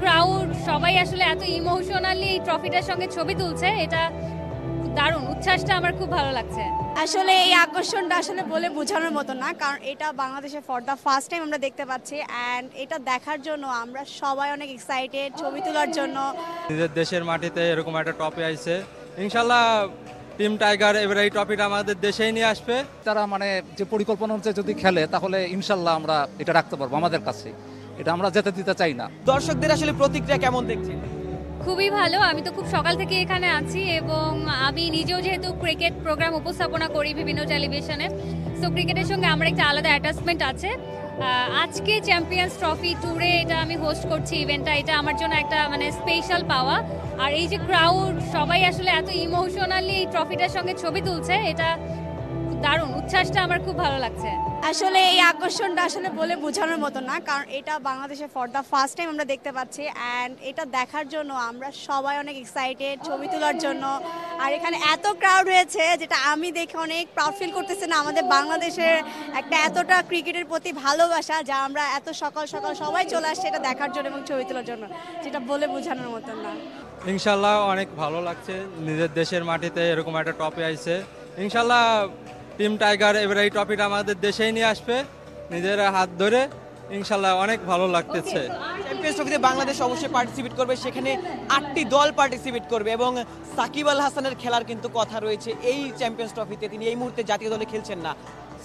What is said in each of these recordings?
Crowd সবাই আসলে এত ইমোশনালি এই ট্রফিটার সঙ্গে ছবি তুলছে, এটা দারুণ। উচ্ছ্বাসটা আমার খুব ভালো লাগছে। আসলে এই আকর্ষণটা আসলে বলে বোঝানোর মতো না, কারণ এটা বাংলাদেশে ফর দ্য ফার্স্ট টাইম আমরা দেখতে পাচ্ছি। অ্যান্ড এটা দেখার জন্য আমরা সবাই অনেক এক্সাইটেড, ছবি তোলার জন্য। নিজের দেশের মাটিতে এরকম একটা ট্রফি আইছে, ইনশাল্লাহ টিম টাইগার এবার এই ট্রফিটা আমাদের দেশেই নিয়ে আসবে। তারা যে পরিকল্পনা অনুযায়ী যদি খেলে তাহলে ইনশাল্লাহ আমরা এটা রাখতে পারবো আমাদের কাছে। এটা আমরা যেতে দিতে চাই না। দর্শকদের আসলে প্রতিক্রিয়া কেমন দেখছেন? খুবই ভালো। আমি তো খুব সকাল থেকে এখানে আছি এবং আমি নিজেও যেহেতু ক্রিকেট প্রোগ্রাম উপস্থাপনা করি বিভিন্ন টেলিভিশনে, সো ক্রিকেটের সঙ্গে আমার একটা আলাদা অ্যাটাচমেন্ট আছে। আজকে চ্যাম্পিয়ন্স ট্রফি ট্যুরে এটা আমি হোস্ট করছি ইভেন্টটা, এটা আমার জন্য একটা স্পেশাল পাওয়া। আর এই যে ক্রাউড সবাই আসলে এত ইমোশনালি এই ট্রফিটার সঙ্গে ছবি তুলছে, এটা দারুণ। উচ্ছ্বাসটা আমার খুব ভালো লাগছে। আসলে এই আকর্ষণটা আসলে বলে বোঝানোর মতো না, কারণ এটা বাংলাদেশে ফর দ্য ফার্স্ট টাইম আমরা দেখতে পাচ্ছি। অ্যান্ড এটা দেখার জন্য আমরা সবাই অনেক এক্সাইটেড, ছবি তোলার জন্য। আর এখানে এত ক্রাউড হয়েছে যেটা আমি দেখে অনেক প্রাউড ফিল করতেছি না, আমাদের বাংলাদেশের একটা এতটা ক্রিকেটের প্রতি ভালোবাসা, যা আমরা এত সকাল সকাল সবাই চলে আসছে এটা দেখার জন্য এবং ছবি তোলার জন্য, যেটা বলে বোঝানোর মতো না। ইনশাল্লাহ অনেক ভালো লাগছে, নিজের দেশের মাটিতে এরকম একটা ট্রফি আইছে। ইনশাল্লাহ টিম টাইগার এবার এই ট্রফিটা আমাদের দেশেই নিয়ে আসবে নিজের হাত ধরে। ইনশাল্লাহ অনেক ভালো লাগতেছে। চ্যাম্পিয়ন্স ট্রফিতে বাংলাদেশ অবশ্যই পার্টিসিপেট করবে, সেখানে 8টি দল পার্টিসিপেট করবে এবং সাকিব আল হাসানের খেলার কিন্তু কথা রয়েছে এই চ্যাম্পিয়ন্স ট্রফিতে। তিনি এই মুহূর্তে জাতীয় দলে খেলছেন না,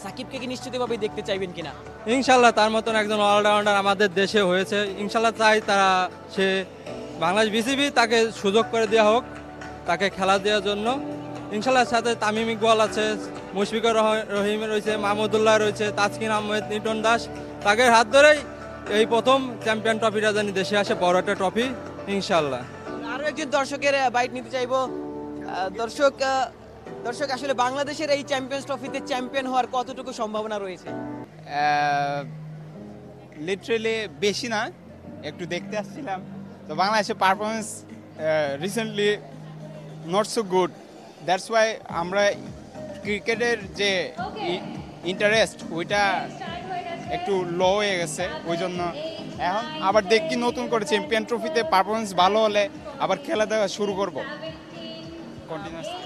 সাকিবকে কি নিশ্চিতভাবে দেখতে চাইবেন কিনা? ইনশাল্লাহ তার মতন একজন অলরাউন্ডার আমাদের দেশে হয়েছে, ইনশাল্লাহ চাই সে বাংলাদেশ বিসিবি তাকে সুযোগ করে দেওয়া হোক, তাকে খেলা দেওয়ার জন্য। ইনশাল্লাহ সাথে তামিম ইকবাল আছে, মুশফিকুর রহিম রয়েছে, মাহমুদুল্লাহ রয়েছে, তাসকিন আহমেদ, নিটন দাস, তাদের হাত ধরেই এই প্রথম চ্যাম্পিয়ন ট্রফিটা জানি দেশে আসে, বড় একটা ট্রফি ইনশাল্লাহ। আরো একজন দর্শকের বাইট নিতে চাইবো। দর্শক আসলে বাংলাদেশের এই চ্যাম্পিয়ন্স ট্রফিতে চ্যাম্পিয়ন হওয়ার কতটুকু সম্ভাবনা রয়েছে? লিটারেলি বেশি না, একটু দেখতে আসছিলাম তো বাংলাদেশের performance recently not so good, that's why আমরা ক্রিকেটের যে ইন্টারেস্ট ওইটা একটু লো হয়ে গেছে, ওই জন্য এখন আবার দেখি নতুন করে চ্যাম্পিয়ন ট্রফিতে পারফরমেন্স ভালো হলে আবার খেলা দেখা শুরু করবো।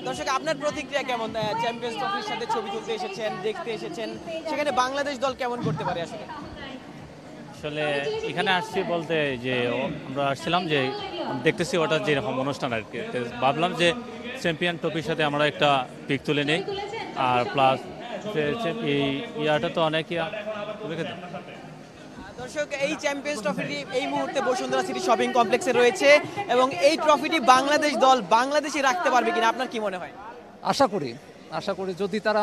দর্শক আপনার প্রতিক্রিয়া কেমন? চ্যাম্পিয়ন্স ট্রফির সাথে ছবি তুলতে এসেছেন, দেখতে এসেছেন, সেখানে বাংলাদেশ দল কেমন করতে পারে? আসলে এখানে আসছি বলতে যে আমরা আসছিলাম যে দেখতেছি ওটা যেরকম অনুষ্ঠান আর কি, ভাবলাম যে চ্যাম্পিয়ন ট্রফির সাথে আমরা একটা পিক তুলে নিই। আর প্লাস এই ইয়াটা তো অনেক দর্শক এই চ্যাম্পিয়ন্স ট্রফিটি এই মুহূর্তে বসুন্ধরা সিটি শপিং কমপ্লেক্সে রয়েছে এবং এই ট্রফিটি বাংলাদেশ দল বাংলাদেশে রাখতে পারবে কিনা আপনার কি মনে হয়? আশা করি যদি তারা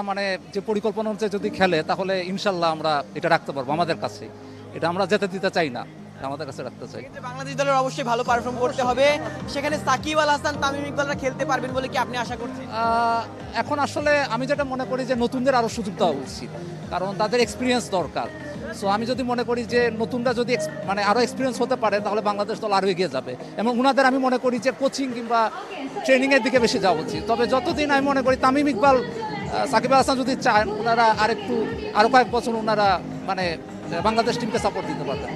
যে পরিকল্পনা অনুযায়ী যদি খেলে তাহলে ইনশাল্লাহ আমরা এটা রাখতে পারবো আমাদের কাছে। এটা আমরা যেতে দিতে চাই না, আমাদের কাছে রাখতে চাই। বাংলাদেশ দলের অবশ্যই ভালো পারফর্ম করতে হবে, সেখানে সাকিব আল হাসান, তামিম ইকবালরা খেলতে পারবেন বলে কি আপনি আশা করছেন? এখন আসলে আমি যেটা মনে করি যে নতুনদের আরো সুযোগ দেওয়া উচিত, কারণ তাদের এক্সপিরিয়েন্স দরকার। সো আমি যদি মনে করি যে নতুনরা যদি আরো এক্সপিরিয়েন্স হতে পারে তাহলে বাংলাদেশ দল আরো এগিয়ে যাবে এবং ওনাদের আমি মনে করি যে কোচিং কিংবা ট্রেনিং এর দিকে বেশি যাওয়া উচিত। তবে যতদিন আমি মনে করি তামিম ইকবাল, সাকিব আল হাসান যদি চান ওনারা আরো কয়েক বছর ওনারা বাংলাদেশ টিমকে সাপোর্ট দিতে পারবেন।